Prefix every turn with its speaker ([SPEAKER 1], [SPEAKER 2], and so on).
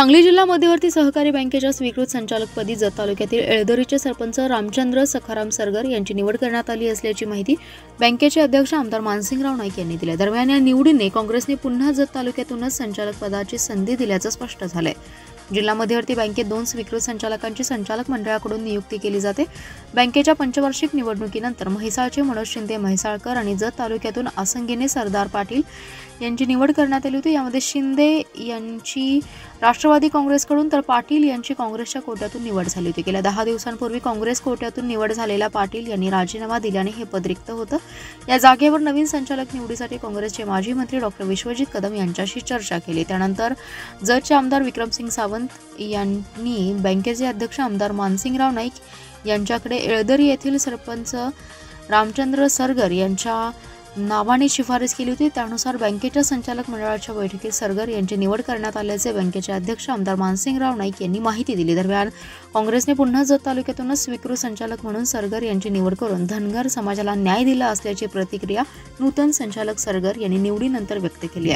[SPEAKER 1] सांगली जिल्हा मध्यवर्ती सहकारी बँकेच्या स्वीकृत संचालकपदी जत तालुक्यातील एळदरीचे सरपंच रामचंद्र सखाराम सरगर यांची निवड करण्यात आली असल्याची माहिती बँकेचे अध्यक्ष आमदार मानसिंगराव नाईक यांनी दिली. दरम्यान या निवडीने काँग्रेसने पुन्हा जत तालुक्यातूनच संचालक पदाची संधी दिल्याचं स्पष्ट झालंय. जिल्हा मध्यवर्ती बँकेत 2 स्वीकृत संचालकांची संचालक मंडळाकडून नियुक्ती केली जाते. बँकेच्या पंचवार्षिक निवडणुकीनंतर म्हैसाळचे मनोज शिंदे म्हैसाळकर आणि जत तालुक्यातून आसंगीने सरदार पाटील यांची निवड करण्यात आली होती. यामध्ये शिंदे यांची राष्ट्रवादी काँग्रेसकडून तर पाटील यांची काँग्रेसच्या कोट्यातून निवड झाली होती. गेल्या 10 दिवसांपूर्वी काँग्रेस कोट्यातून निवड झालेल्या पाटील यांनी राजीनामा दिल्याने हे पद रिक्त होतं. या जागेवर नवीन संचालक निवडीसाठी काँग्रेसचे माजी मंत्री डॉक्टर विश्वजित कदम यांच्याशी चर्चा केली. त्यानंतर जतचे आमदार विक्रमसिंग सावंत यांनी बँकेचे अध्यक्ष आमदार मानसिंगराव नाईक यांच्याकडे एळदरी येथील सरपंच रामचंद्र सरगर यांच्या नावाने शिफारस केली होती. त्यानुसार बँकेच्या संचालक मंडळाच्या बैठकीत सरगर यांची निवड करण्यात आल्याचे बँकेचे अध्यक्ष आमदार मानसिंगराव नाईक यांनी माहिती दिली. दरम्यान काँग्रेसने पुन्हा जत तालुक्यातूनच स्वीकृत संचालक म्हणून सरगर यांची निवड करून धनगर समाजाला न्याय दिला असल्याची प्रतिक्रिया नूतन संचालक सरगर यांनी निवडीनंतर व्यक्त केली आहे.